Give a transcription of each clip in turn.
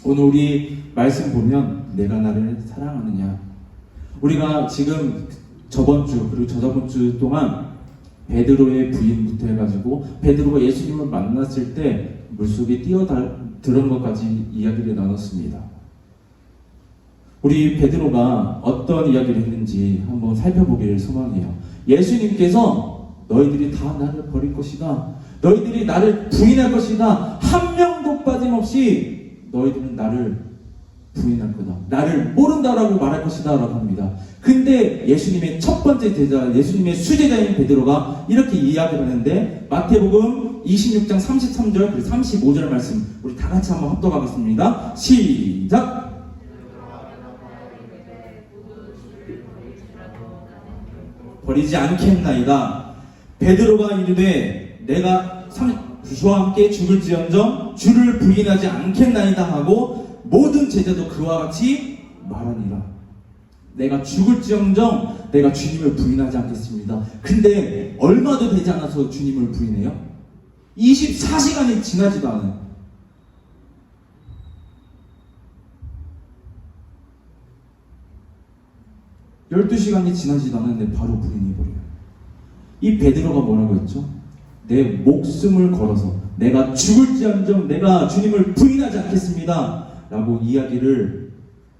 오늘 우리 말씀 보면 내가 나를 사랑하느냐. 우리가 지금 저번 주 그리고 저저번 주 동안 베드로의 부인부터 해가지고 베드로가 예수님을 만났을 때 물속에 뛰어들은 것까지 이야기를 나눴습니다. 우리 베드로가 어떤 이야기를 했는지 한번 살펴보기를 소망해요. 예수님께서 너희들이 다 나를 버릴 것이다. 너희들이 나를 부인할 것이다. 한 명도 빠짐없이 너희들은 나를 부인할 거다. 나를 모른다라고 말할 것이다 라고 합니다. 근데 예수님의 첫 번째 제자, 예수님의 수제자인 베드로가 이렇게 이야기를 하는데 마태복음 26장 33절 그리고 35절 말씀 우리 다 같이 한번 합독하겠습니다. 시작! 버리지 않겠나이다. 베드로가 이르되 내가 주와 함께 죽을지언정 주를 부인하지 않겠나이다 하고 모든 제자도 그와 같이 말하니라. 내가 죽을지언정 내가 주님을 부인하지 않겠습니다. 근데 얼마도 되지 않아서 주님을 부인해요? 24시간이 지나지도 않아요. 12시간이 지나지도 않았는데 바로 부인해버려요. 이 베드로가 뭐라고 했죠? 내 목숨을 걸어서 내가 죽을지언정 내가 주님을 부인하지 않겠습니다 라고 이야기를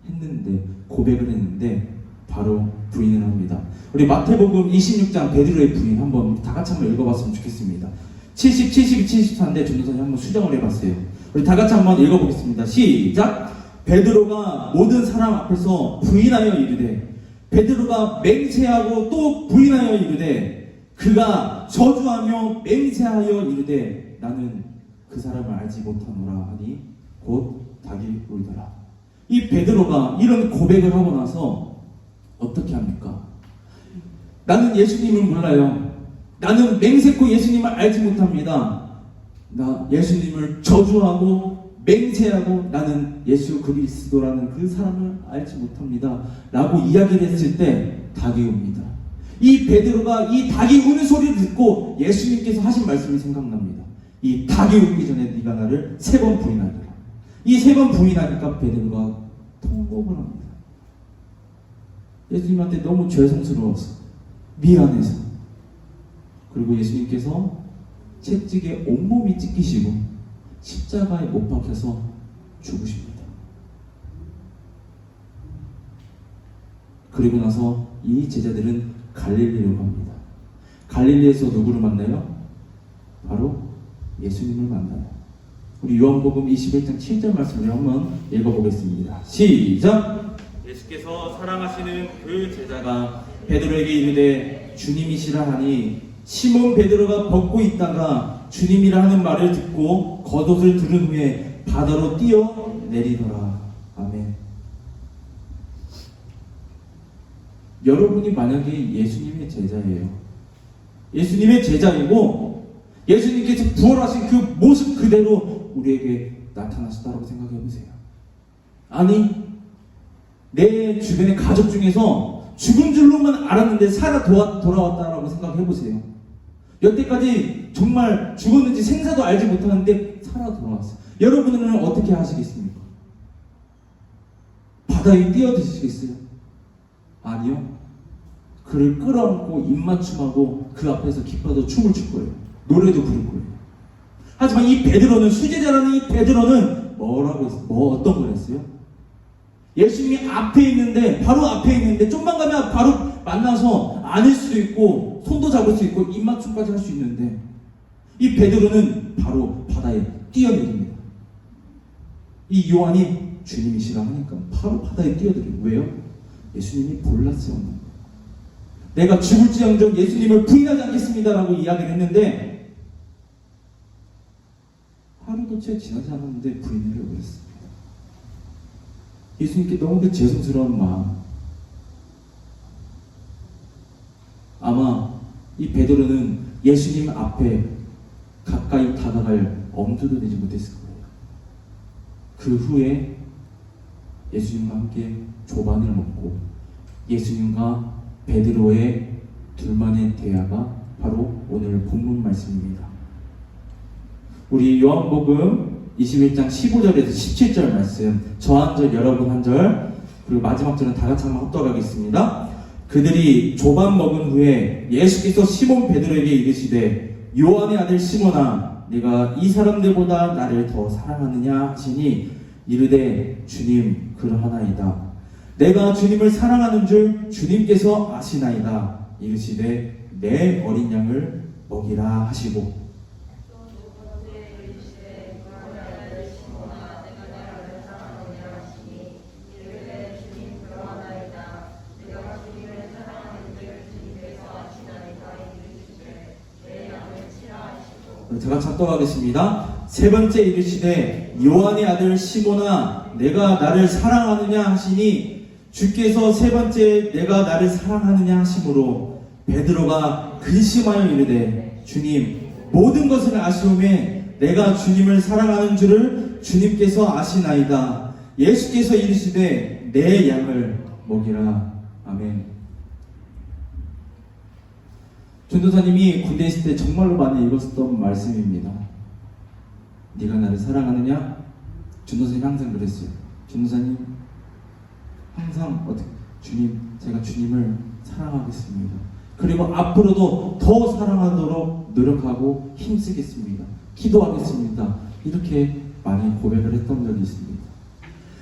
했는데, 고백을 했는데 바로 부인을 합니다. 우리 마태복음 26장 베드로의 부인 한번 다 같이 한번 읽어봤으면 좋겠습니다. 70, 72, 74인데 전도사님 한번 수정을 해봤어요. 우리 다 같이 한번 읽어보겠습니다. 시작! 베드로가 모든 사람 앞에서 부인하여 이르되, 베드로가 맹세하고 또 부인하여 이르되, 그가 저주하며 맹세하여 이르되 나는 그 사람을 알지 못하노라 하니 곧 닭이 울더라. 이 베드로가 이런 고백을 하고 나서 어떻게 합니까? 나는 예수님을 몰라요. 나는 맹세코 예수님을 알지 못합니다. 나 예수님을 저주하고 맹세하고 나는 예수 그리스도라는 그 사람을 알지 못합니다 라고 이야기를 했을 때 닭이 웁니다. 이 베드로가 이 닭이 우는 소리를 듣고 예수님께서 하신 말씀이 생각납니다. 이 닭이 울기 전에 네가 나를 3번 부인하리라. 이 3번 부인하니까 베드로가 통곡을 합니다. 예수님한테 너무 죄송스러워서, 미안해서. 그리고 예수님께서 채찍에 온몸이 찢기시고 십자가에 못 박혀서 죽으십니다. 그리고 나서 이 제자들은 갈릴리로 갑니다. 갈릴리에서 누구를 만나요? 바로 예수님을 만나요. 우리 요한복음 21장 7절 말씀을 한번 읽어보겠습니다. 시작! 예수께서 사랑하시는 그 제자가 베드로에게 이르되 주님이시라 하니 시몬 베드로가 벗고 있다가 주님이라 하는 말을 듣고 겉옷을 두른 후에 바다로 뛰어 내리더라. 아멘. 여러분이 만약에 예수님의 제자예요. 예수님의 제자이고 예수님께서 부활하신 그 모습 그대로 우리에게 나타나셨다고 생각해보세요. 아니, 내 주변의 가족 중에서 죽은 줄로만 알았는데 살아 돌아왔다라고 생각해보세요. 여태까지 정말 죽었는지 생사도 알지 못하는데 살아 돌아왔어요. 여러분은 어떻게 하시겠습니까? 바다에 뛰어드시겠어요? 아니요. 그를 끌어안고 입맞춤하고 그 앞에서 기뻐서 춤을 출 거예요. 노래도 부를 거예요. 하지만 이 베드로는, 수제자라는 이 베드로는 뭐라고 했어요? 어떤 걸 했어요? 예수님이 앞에 있는데, 바로 앞에 있는데 좀만 가면 바로 만나서 안을 수도 있고 손도 잡을 수 있고 입맞춤까지 할 수 있는데 이 베드로는 바로 바다에 뛰어내립니다. 이 요한이 주님이시라 하니까 바로 바다에 뛰어들어요. 왜요? 예수님이 볼랐어요. 내가 죽을지언정 예수님을 부인하지 않겠습니다라고 이야기를 했는데 하루도 채 지나지 않았는데 부인을 해버렸습니다. 예수님께 너무 그 죄송스러운 마음. 아마 이 베드로는 예수님 앞에 가까이 다가갈 엄두도 내지 못했을 거예요. 그 후에 예수님과 함께 조반을 먹고 예수님과 베드로의 둘만의 대화가 바로 오늘 본문 말씀입니다. 우리 요한복음 21장 15절에서 17절 말씀, 저 한 절, 여러분 한 절, 그리고 마지막 절은 다 같이 한번 합독하겠습니다. 그들이 조반 먹은 후에 예수께서 시몬 베드로에게 이르시되 요한의 아들 시몬아 네가 이 사람들보다 나를 더 사랑하느냐 하시니 이르되 주님 그러하나이다. 내가 주님을 사랑하는 줄 주님께서 아시나이다. 이르시되 내 어린 양을 먹이라 하시고 제가 작동하겠습니다. 세 번째 이르시되 요한의 아들 시몬아 내가 나를 사랑하느냐 하시니 주께서 세 번째 내가 나를 사랑하느냐 하심으로 베드로가 근심하여 이르되 주님 모든 것을 아시오매 내가 주님을 사랑하는 줄을 주님께서 아시나이다. 예수께서 이르시되 내 양을 먹이라. 아멘. 전도사님이 군대 있을 때 정말로 많이 읽었던 말씀입니다. 네가 나를 사랑하느냐? 전도사님 항상 그랬어요. 전도사님 항상 주님 제가 주님을 사랑하겠습니다. 그리고 앞으로도 더 사랑하도록 노력하고 힘쓰겠습니다. 기도하겠습니다. 이렇게 많이 고백을 했던 적이 있습니다.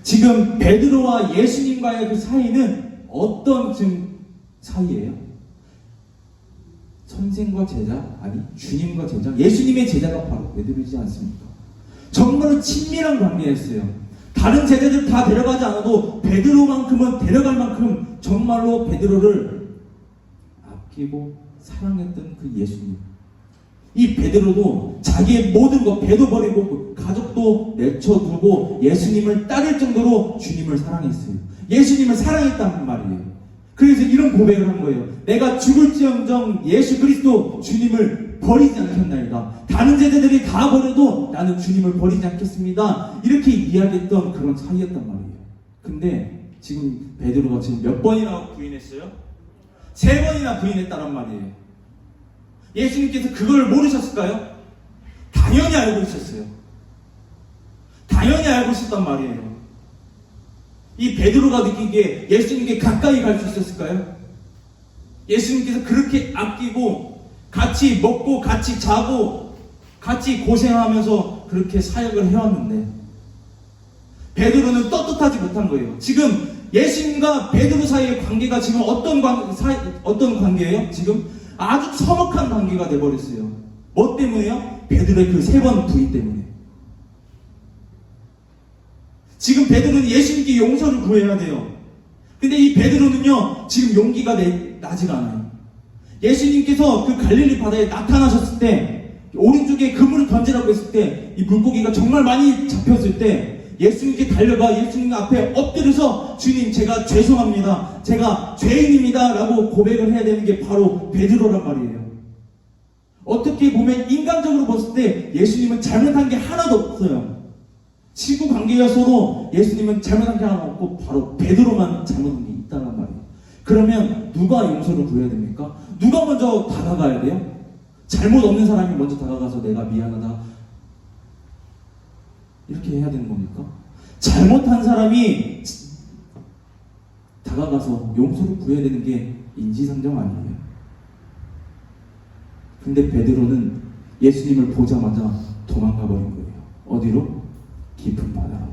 지금 베드로와 예수님과의 그 사이는 어떤 사이예요? 선생과 제자? 아니 주님과 제자? 예수님의 제자가 바로 베드로이지 않습니까? 정말로 친밀한 관계였어요. 다른 제자들 다 데려가지 않아도 베드로만큼은 데려갈 만큼 정말로 베드로를 아끼고 사랑했던 그 예수님. 이 베드로도 자기의 모든 것 배도 버리고 가족도 내쳐두고 예수님을 따를 정도로 주님을 사랑했어요. 예수님을 사랑했단 말이에요. 그래서 이런 고백을 한 거예요. 내가 죽을지언정 예수 그리스도 주님을 버리지 않겠나이다. 다른 제자들이 다 버려도 나는 주님을 버리지 않겠습니다. 이렇게 이야기했던 그런 사이였단 말이에요. 근데 지금 베드로가 지금 몇 번이나 부인했어요? 3번이나 부인했다란 말이에요. 예수님께서 그걸 모르셨을까요? 당연히 알고 있었어요. 당연히 알고 있었단 말이에요. 이 베드로가 느끼기에 예수님께 가까이 갈 수 있었을까요? 예수님께서 그렇게 아끼고 같이 먹고 같이 자고 같이 고생하면서 그렇게 사역을 해왔는데 베드로는 떳떳하지 못한 거예요. 지금 예수님과 베드로 사이의 관계가 지금 어떤 관계예요? 지금 아주 서먹한 관계가 돼버렸어요. 뭐 때문에요? 베드로의 그 3번 부인 때문에. 지금 베드로는 예수님께 용서를 구해야 돼요. 근데 이 베드로는요 지금 용기가 나지가 않아요. 예수님께서 그 갈릴리 바다에 나타나셨을 때 오른쪽에 그물을 던지라고 했을 때 이 물고기가 정말 많이 잡혔을 때 예수님께 달려가 예수님 앞에 엎드려서 주님 제가 죄송합니다. 제가 죄인입니다 라고 고백을 해야 되는 게 바로 베드로란 말이에요. 어떻게 보면 인간적으로 봤을 때 예수님은 잘못한 게 하나도 없어요. 친구 관계여서도 예수님은 잘못한 게 하나 없고 바로 베드로만 잘못한 게 있다는 말이에요. 그러면 누가 용서를 구해야 됩니까? 누가 먼저 다가가야 돼요? 잘못 없는 사람이 먼저 다가가서 내가 미안하다 이렇게 해야 되는 겁니까? 잘못한 사람이 다가가서 용서를 구해야 되는 게 인지상정 아니에요. 근데 베드로는 예수님을 보자마자 도망가 버린 거예요. 어디로? 깊은 바다로.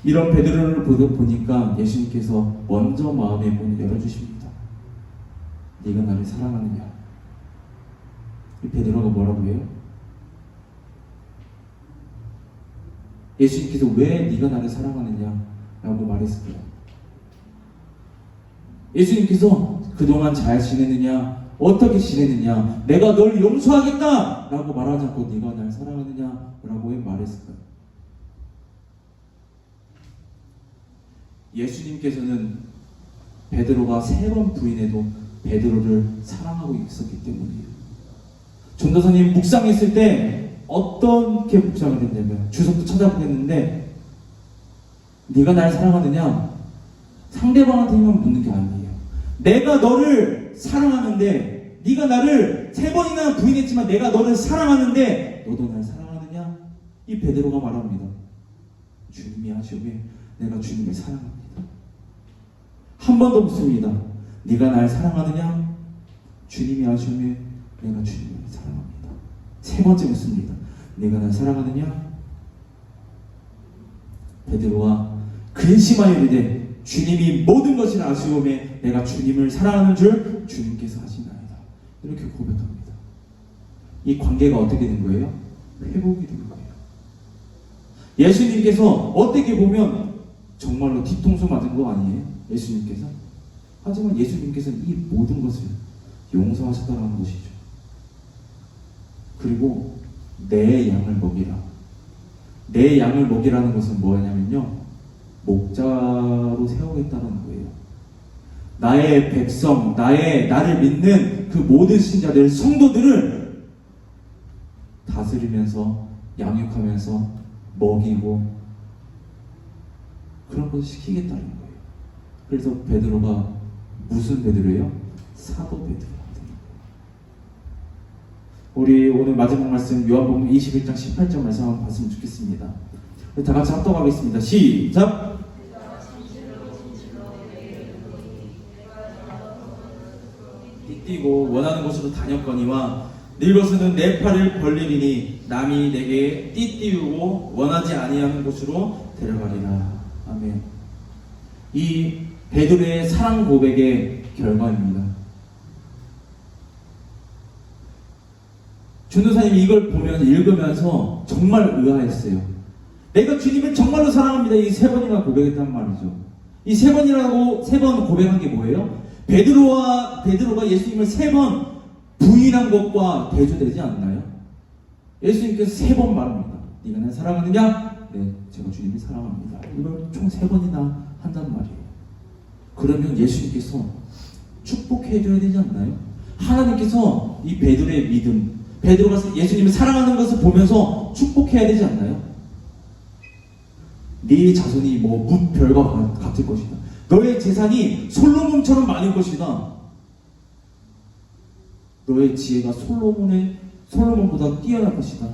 이런 베드로를 보니까 예수님께서 먼저 마음의 문을 열어주십니다. 네가 나를 사랑하느냐? 이 베드로가 뭐라고 해요? 예수님께서 왜 네가 나를 사랑하느냐? 라고 말했을까요? 예수님께서 그동안 잘 지내느냐? 어떻게 지내느냐? 내가 널 용서하겠다! 라고 말하지 않고 네가 날 사랑하느냐? 라고 말했을까요? 예수님께서는 베드로가 3번 부인해도 베드로를 사랑하고 있었기 때문이에요. 전도사님 묵상했을 때 어떻게 묵상을 했냐면 주석도 찾아보겠는데 네가 날 사랑하느냐? 상대방한테만 묻는 게 아니에요. 내가 너를 사랑하는데, 네가 나를 3번이나 부인했지만 내가 너를 사랑하는데 너도 날 사랑하느냐? 이 베드로가 말합니다. 주님이 하시오매 내가 주님을 사랑합니다. 한 번 더 묻습니다. 네가 날 사랑하느냐? 주님이 하시오매 내가 주님을 사랑합니다. 3번째 묻습니다. 네가 날 사랑하느냐? 베드로가 근심하여 이르되 주님이 모든 것을 아시오매 내가 주님을 사랑하는 줄 주님께서 하시나이다. 이렇게 고백합니다. 이 관계가 어떻게 된 거예요? 회복이 된 거예요. 예수님께서 어떻게 보면 정말로 뒤통수 맞은 거 아니에요? 예수님께서. 하지만 예수님께서는 이 모든 것을 용서하셨다는 것이죠. 그리고 내 양을 먹이라. 내 양을 먹이라는 것은 뭐냐면요, 목자로 세우겠다는 거예요. 나의 백성, 나를 믿는 그 모든 신자들, 성도들을 다스리면서 양육하면서 먹이고 그런 것을 시키겠다는 거예요. 그래서 베드로가 무슨 베드로예요? 사도 베드로. 우리 오늘 마지막 말씀 요한복음 21장 18절 말씀 한번 봤으면 좋겠습니다. 우리 다 같이 합독하겠습니다. 시작! 띠띠고 원하는 곳으로 다녔거니와 늙어서는 내 팔을 벌리리니 남이 내게 띠띠우고 원하지 아니하는 곳으로 데려가리라. 아멘. 이 베드로의 사랑 고백의 결과입니다. 전도사님이 이걸 보면서 읽으면서 정말 의아했어요. 내가 주님을 정말로 사랑합니다. 이 3번이나 고백했단 말이죠. 이 3번 고백한 게 뭐예요? 베드로가 예수님을 3번 부인한 것과 대조되지 않나요? 예수님께서 3번 말합니다. 네가 날 사랑하느냐? 네, 제가 주님을 사랑합니다. 이걸 총 3번이나 한단 말이에요. 그러면 예수님께서 축복해 줘야 되지 않나요? 하나님께서 이 베드로의 믿음, 베드로가 예수님을 사랑하는 것을 보면서 축복해야 되지 않나요? 네 자손이 뭐 뭇별과 같을 것이다. 너의 재산이 솔로몬처럼 많을 것이다. 너의 지혜가 솔로몬보다 뛰어날 것이다.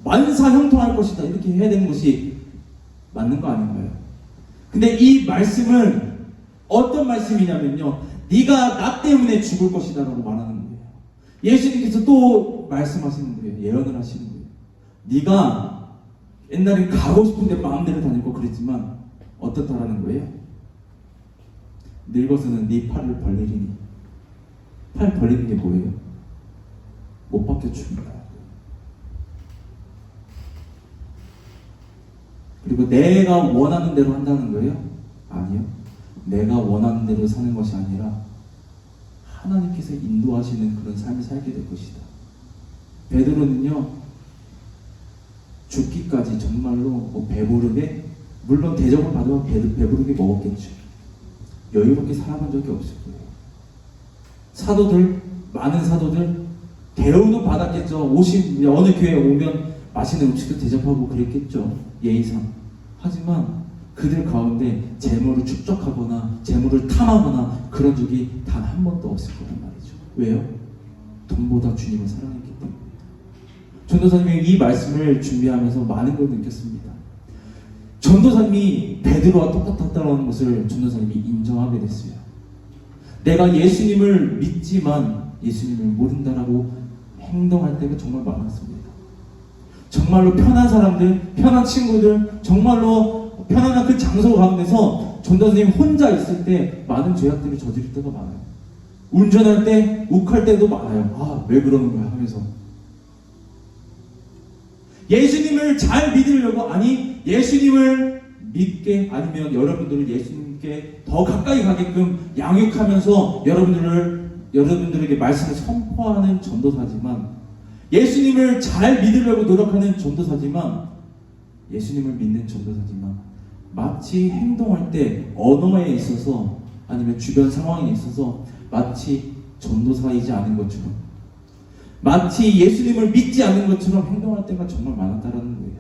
만사형통할 것이다. 이렇게 해야 되는 것이 맞는 거 아닌가요? 근데 이 말씀은 어떤 말씀이냐면요, 네가 나 때문에 죽을 것이다 라고 말하는 거예요. 예수님께서 또 말씀하시는 거예요. 예언을 하시는 거예요. 네가 옛날에 가고 싶은데 마음대로 다니고 그랬지만 어떻다라는 거예요? 늙어서는 네 팔을 벌리리니. 팔 벌리는 게 뭐예요? 못 박혀 죽는다. 그리고 내가 원하는 대로 한다는 거예요? 아니요. 내가 원하는 대로 사는 것이 아니라 하나님께서 인도하시는 그런 삶을 살게 될 것이다. 베드로는요, 죽기까지 정말로 뭐 배부르게, 물론 대접을 받으면 배부르게 먹었겠죠. 여유롭게 살아본 적이 없을 거예요. 사도들, 많은 사도들 대우도 받았겠죠. 어느 교회에 오면 맛있는 음식도 대접하고 그랬겠죠. 예의상. 하지만 그들 가운데 재물을 축적하거나 재물을 탐하거나 그런 적이 단 한 번도 없을 거란 말이죠. 왜요? 돈보다 주님을 사랑했기 때문에. 전도사님이 이 말씀을 준비하면서 많은 걸 느꼈습니다. 전도사님이 베드로와 똑같았다는 것을 전도사님이 인정하게 됐어요. 내가 예수님을 믿지만 예수님을 모른다라고 행동할 때가 정말 많았습니다. 정말로 편한 사람들, 편한 친구들, 정말로 편안한 그 장소 가운데서 전도사님 혼자 있을 때 많은 죄악들을 저지를 때가 많아요. 운전할 때, 욱할 때도 많아요. 아, 왜 그러는 거야 하면서. 예수님을 잘 믿으려고, 아니 예수님을 믿게, 아니면 여러분들을 예수님께 더 가까이 가게끔 양육하면서 여러분들에게 말씀을 선포하는 전도사지만, 예수님을 잘 믿으려고 노력하는 전도사지만, 예수님을 믿는 전도사지만, 마치 행동할 때 언어에 있어서 아니면 주변 상황에 있어서 마치 전도사이지 않은 것처럼, 마치 예수님을 믿지 않는 것처럼 행동할 때가 정말 많았다라는 거예요.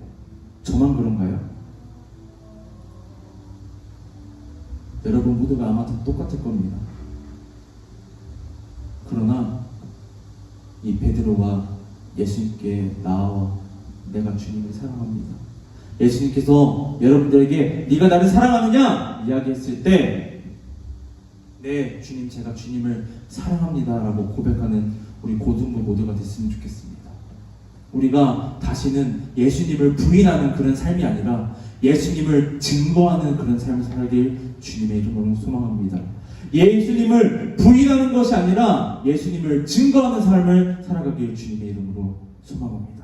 저만 그런가요? 여러분 모두가 아마 다 똑같을 겁니다. 그러나 이 베드로가 예수님께 나와 내가 주님을 사랑합니다. 예수님께서 여러분들에게 네가 나를 사랑하느냐 이야기했을 때 네 주님 제가 주님을 사랑합니다 라고 고백하는 우리 고등부 모두가 됐으면 좋겠습니다. 우리가 다시는 예수님을 부인하는 그런 삶이 아니라 예수님을 증거하는 그런 삶을 살길 주님의 이름으로 소망합니다. 예수님을 부인하는 것이 아니라 예수님을 증거하는 삶을 살아가길 주님의 이름으로 소망합니다.